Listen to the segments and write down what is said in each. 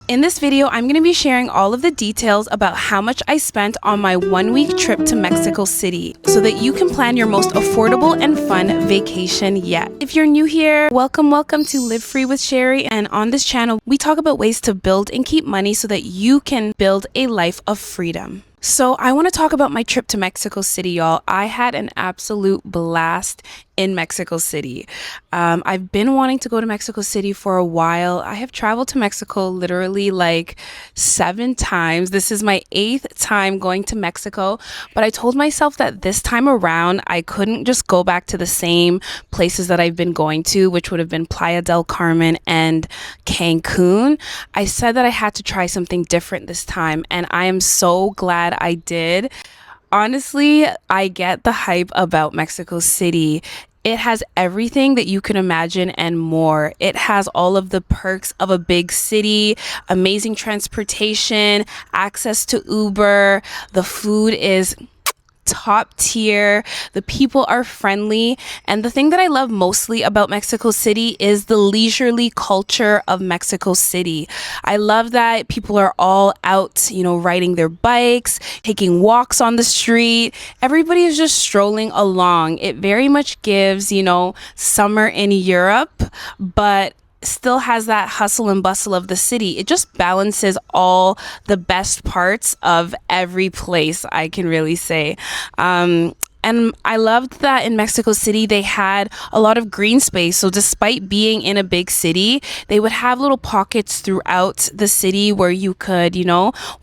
In this video, I'm going to be sharing all of the details about how much I spent on my 1-week trip to Mexico City so that you can plan your most affordable and fun vacation yet. If you're new here, welcome to Live Free with Sherry, and on this channel, we talk about ways to build and keep money so that you can build a life of freedom. So I want to talk about my trip to Mexico City, y'all. I had an absolute blast in Mexico City. I've been wanting to go to Mexico City for a while. I have traveled to Mexico literally like 7 times. This is my 8th time going to Mexico, but I told myself that this time around, I couldn't just go back to the same places that I've been going to, which would have been Playa del Carmen and Cancun. I said that I had to try something different this time, and I am so glad I did. Honestly, I get the hype about Mexico City. It has everything that you can imagine and more. It has all of the perks of a big city, amazing transportation, access to Uber. The food is top tier. The people are friendly. And the thing that I love mostly about Mexico City is the leisurely culture of Mexico City. I love that people are all out, riding their bikes, taking walks on the street. Everybody is just strolling along. It very much gives, summer in Europe, but still has that hustle and bustle of the city. It just balances all the best parts of every place, I can really say. And I loved that in Mexico City, they had a lot of green space. So despite being in a big city, they would have little pockets throughout the city where you could,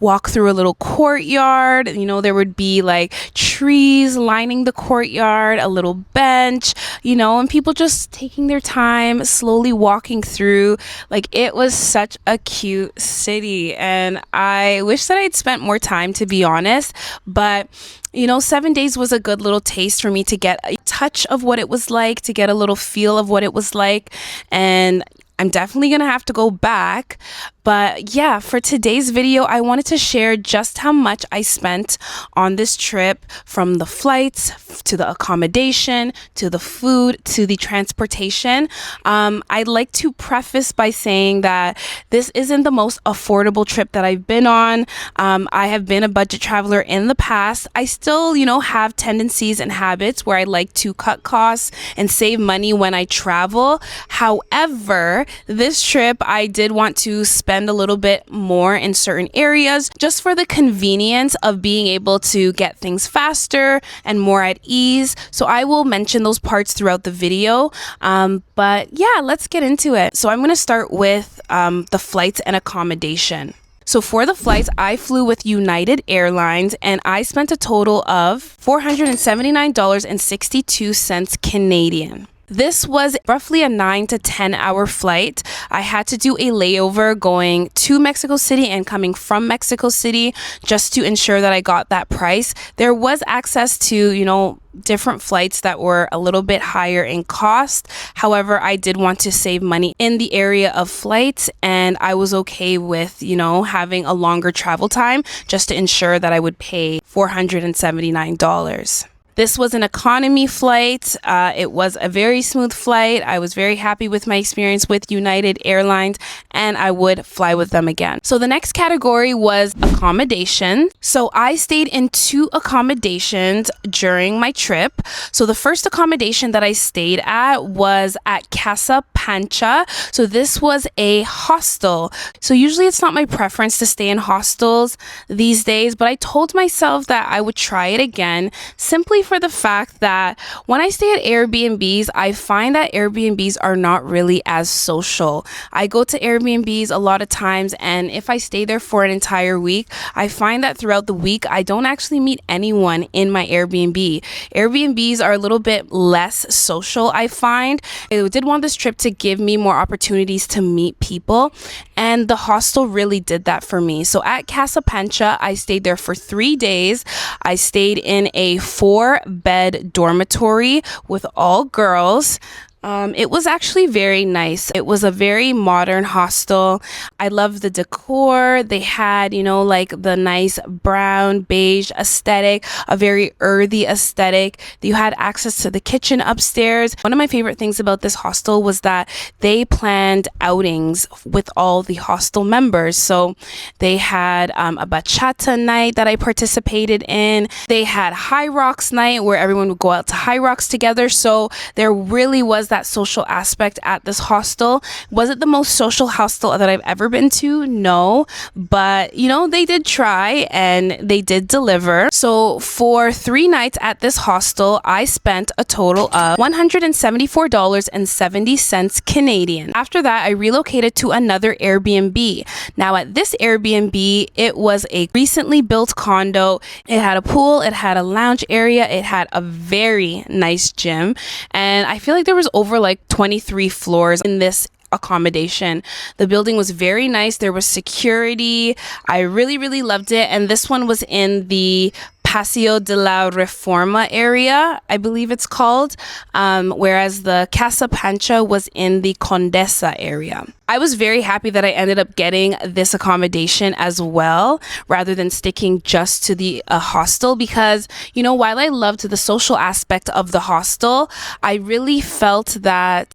walk through a little courtyard. There would be like trees lining the courtyard, a little bench, and people just taking their time, slowly walking through. Like, it was such a cute city. And I wish that I'd spent more time, to be honest. But 7 days was a good little taste for me to get a touch of what it was like, to get a little feel of what it was like. And I'm definitely going to have to go back. But yeah, for today's video, I wanted to share just how much I spent on this trip, from the flights to the accommodation, to the food, to the transportation. I'd like to preface by saying that this isn't the most affordable trip that I've been on. I have been a budget traveler in the past. I still, have tendencies and habits where I like to cut costs and save money when I travel. However, this trip, I did want to spend a little bit more in certain areas just for the convenience of being able to get things faster and more at ease. So I will mention those parts throughout the video. But yeah, let's get into it. So I'm going to start with the flights and accommodation. So for the flights, I flew with United Airlines, and I spent a total of $479.62 Canadian. This was roughly a 9 to 10 hour flight. I had to do a layover going to Mexico City and coming from Mexico City just to ensure that I got that price. There was access to, different flights that were a little bit higher in cost. However, I did want to save money in the area of flights, and I was okay with, having a longer travel time just to ensure that I would pay $479. This was an economy flight. It was a very smooth flight. I was very happy with my experience with United Airlines, and I would fly with them again. So the next category was accommodation. So I stayed in 2 accommodations during my trip. So the first accommodation that I stayed at was at Casa Pancha. So this was a hostel. So usually it's not my preference to stay in hostels these days, but I told myself that I would try it again, simply for the fact that when I stay at Airbnbs, I find that Airbnbs are not really as social. I go to Airbnbs a lot of times, and if I stay there for an entire week, I find that throughout the week, I don't actually meet anyone in my Airbnb. Airbnbs are a little bit less social, I find. I did want this trip to give me more opportunities to meet people, and the hostel really did that for me. So at Casa Pancha, I stayed there for 3 days. I stayed in a 4-bed dormitory with all girls. It was actually very nice. It was a very modern hostel. I love the decor. They had, like the nice brown beige aesthetic, a very earthy aesthetic. You had access to the kitchen upstairs. One of my favorite things about this hostel was that they planned outings with all the hostel members. So they had a bachata night that I participated in. They had High Rocks night where everyone would go out to High Rocks together. So there really was that social aspect at this hostel. Was it the most social hostel that I've ever been to? No, but they did try and they did deliver. So for 3 nights at this hostel, I spent a total of $174.70 Canadian. After that, I relocated to another Airbnb. Now at this Airbnb, it was a recently built condo. It had a pool, it had a lounge area, it had a very nice gym, and I feel like there was over like 23 floors in this accommodation. The building was very nice. There was security. I really, really loved it. And this one was in the Paseo de la Reforma area, I believe it's called, whereas the Casa Pancha was in the Condesa area. I was very happy that I ended up getting this accommodation as well, rather than sticking just to the hostel, because, while I loved the social aspect of the hostel, I really felt that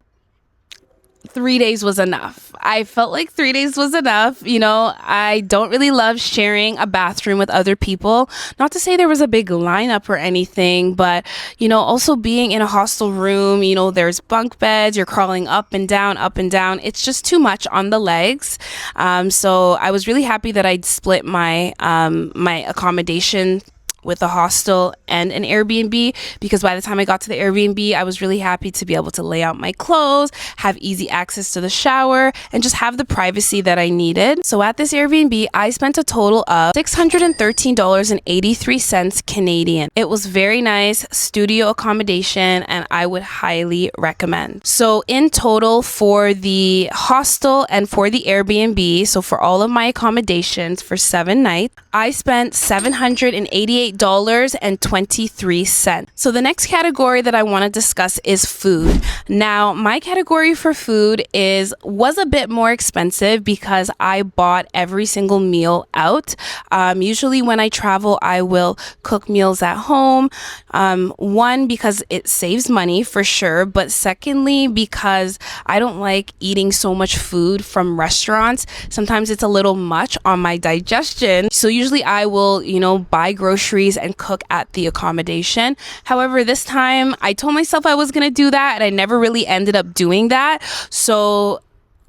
3 days was enough. I felt like 3 days was enough. I don't really love sharing a bathroom with other people. Not to say there was a big lineup or anything, but, also being in a hostel room, there's bunk beds, you're crawling up and down, up and down. It's just too much on the legs. So I was really happy that I'd split my accommodation with a hostel and an Airbnb, because by the time I got to the Airbnb, I was really happy to be able to lay out my clothes, have easy access to the shower, and just have the privacy that I needed. So at this Airbnb, I spent a total of $613.83 Canadian. It was very nice, studio accommodation, and I would highly recommend. So in total for the hostel and for the Airbnb, so for all of my accommodations for 7 nights, I spent $788.23. So the next category that I want to discuss is food. Now, my category for food was a bit more expensive because I bought every single meal out. Usually when I travel, I will cook meals at home. One, because it saves money for sure, but secondly, because I don't like eating so much food from restaurants. Sometimes it's a little much on my digestion. So usually I will, buy groceries and cook at the accommodation. However, this time I told myself I was going to do that and I never really ended up doing that. So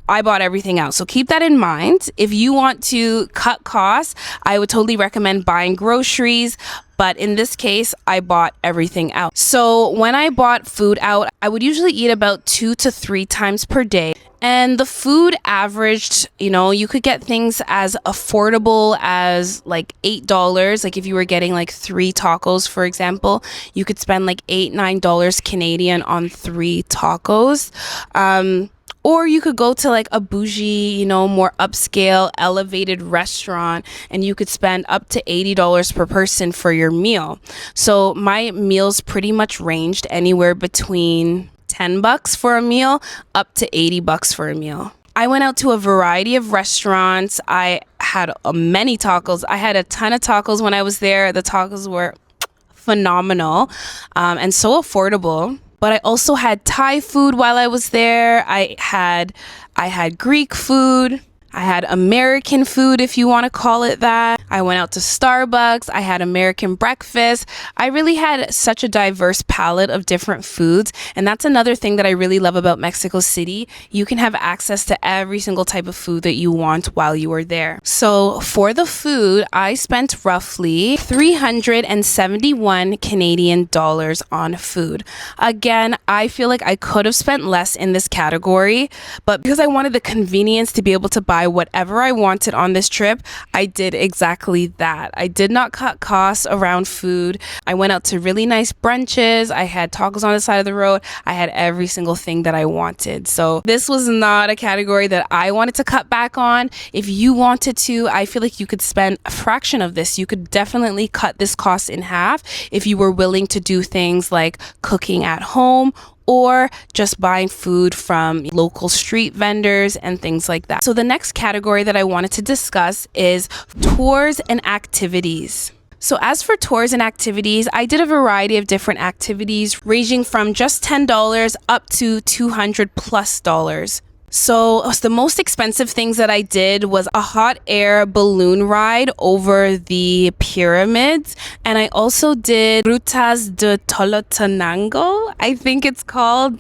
I bought everything out. So keep that in mind. If you want to cut costs, I would totally recommend buying groceries. But in this case, I bought everything out. So when I bought food out, I would usually eat about 2 to 3 times per day. And the food averaged, you could get things as affordable as like $8. Like if you were getting like 3 tacos, for example, you could spend like $8-9 Canadian on 3 tacos. Or you could go to like a bougie, more upscale, elevated restaurant, and you could spend up to $80 per person for your meal. So my meals pretty much ranged anywhere between $10 for a meal up to $80 for a meal. I went out to a variety of restaurants. I had many tacos. I had a ton of tacos when I was there. The tacos were phenomenal and so affordable. But I also had Thai food while I was there. I had Greek food. I had American food, if you want to call it that. I went out to Starbucks. I had American breakfast. I really had such a diverse palette of different foods. And that's another thing that I really love about Mexico City. You can have access to every single type of food that you want while you are there. So for the food, I spent roughly 371 Canadian dollars on food. Again, I feel like I could have spent less in this category, but because I wanted the convenience to be able to buy whatever I wanted on this trip, I did exactly that. I did not cut costs around food. I went out to really nice brunches. I had tacos on the side of the road. I had every single thing that I wanted. So this was not a category that I wanted to cut back on. If you wanted to, I feel like you could spend a fraction of this. You could definitely cut this cost in half if you were willing to do things like cooking at home or just buying food from local street vendors and things like that. So the next category that I wanted to discuss is tours and activities. So as for tours and activities, I did a variety of different activities ranging from just $10 up to $200+. So the most expensive things that I did was a hot air balloon ride over the pyramids. And I also did Rutas de Tolotenango, I think it's called.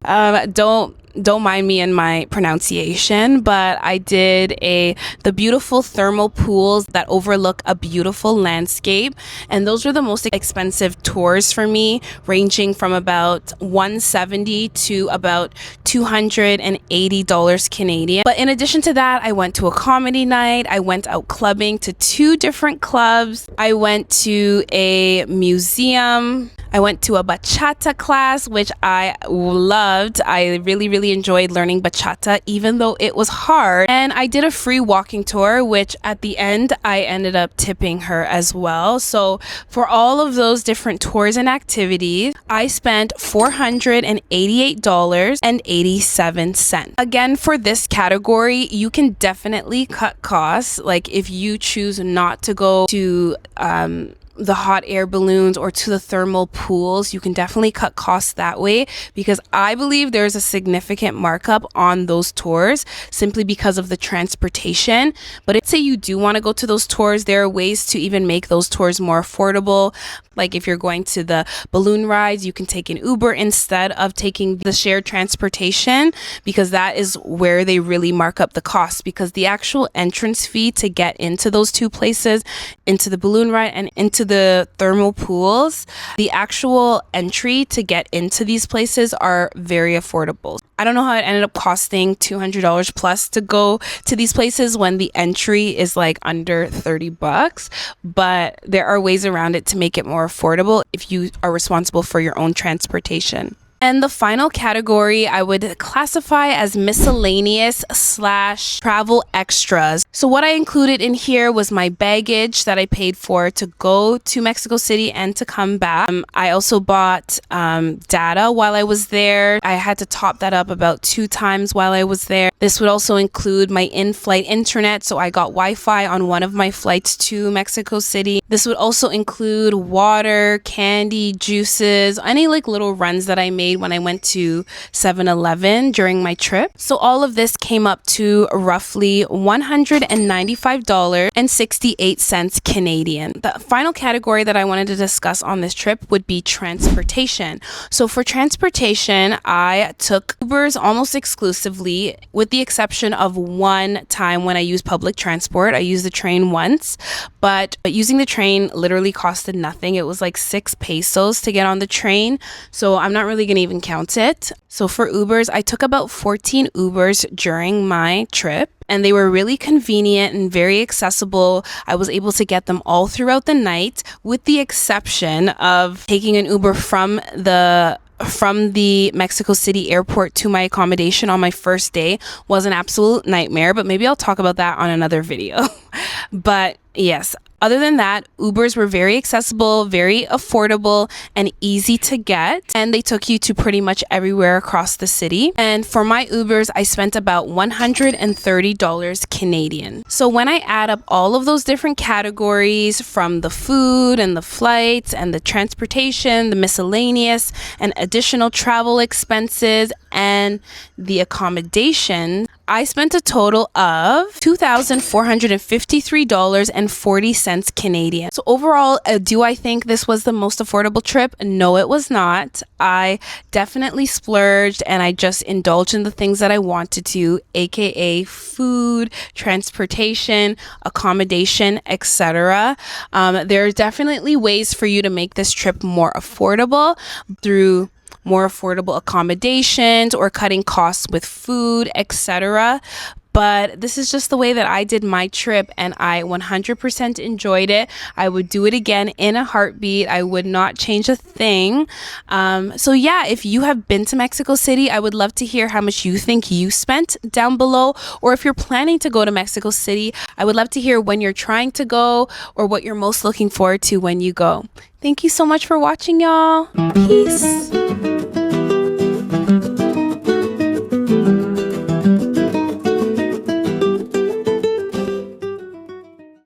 Don't mind me and my pronunciation, but I did the beautiful thermal pools that overlook a beautiful landscape, and those were the most expensive tours for me, ranging from about $170 to about $280 Canadian. But in addition to that, I went to a comedy night, I went out clubbing to 2 different clubs, I went to a museum, I went to a bachata class, which I loved. I really enjoyed learning bachata, even though it was hard. And I did a free walking tour, which at the end, I ended up tipping her as well. So for all of those different tours and activities, I spent $488.87. Again, for this category, you can definitely cut costs. Like if you choose not to go to the hot air balloons or to the thermal pools, you can definitely cut costs that way, because I believe there's a significant markup on those tours simply because of the transportation. But let's say you do want to go to those tours, there are ways to even make those tours more affordable. Like if you're going to the balloon rides, you can take an Uber instead of taking the shared transportation, because that is where they really mark up the cost, because the actual entrance fee to get into those 2 places, into the balloon ride and into the thermal pools, the actual entry to get into these places are very affordable. I don't know how it ended up costing $200 plus to go to these places when the entry is like under $30, but there are ways around it to make it more affordable if you are responsible for your own transportation. And the final category I would classify as miscellaneous / travel extras. So what I included in here was my baggage that I paid for to go to Mexico City and to come back. I also bought data while I was there. I had to top that up about 2 times while I was there. This would also include my in-flight internet, so I got Wi-Fi on one of my flights to Mexico City. This would also include water, candy, juices, any like little runs that I made when I went to 7-Eleven during my trip. So all of this came up to roughly $195.68 Canadian. The final category that I wanted to discuss on this trip would be transportation. So for transportation, I took Ubers almost exclusively, with the exception of one time when I used public transport. I used the train once, but using the train literally costed nothing. It was like 6 pesos to get on the train. So I'm not really going to even count it. So for Ubers, I took about 14 Ubers during my trip, and they were really convenient and very accessible. I was able to get them all throughout the night, with the exception of taking an Uber from the Mexico City airport to my accommodation on my first day was an absolute nightmare, but maybe I'll talk about that on another video. But yes, other than that, Ubers were very accessible, very affordable, and easy to get. And they took you to pretty much everywhere across the city. And for my Ubers, I spent about $130 Canadian. So when I add up all of those different categories, from the food and the flights and the transportation, the miscellaneous and additional travel expenses, and the accommodation, I spent a total of $2,453.40 Canadian. So overall, do I think this was the most affordable trip? No, it was not. I definitely splurged, and I just indulged in the things that I wanted to, aka food, transportation, accommodation, etc. There are definitely ways for you to make this trip more affordable through more affordable accommodations or cutting costs with food, etc. But this is just the way that I did my trip, and I 100% enjoyed it. I would do it again in a heartbeat. I would not change a thing. So yeah, if you have been to Mexico City, I would love to hear how much you think you spent down below. Or if you're planning to go to Mexico City, I would love to hear when you're trying to go or what you're most looking forward to when you go. Thank you so much for watching, y'all. Peace.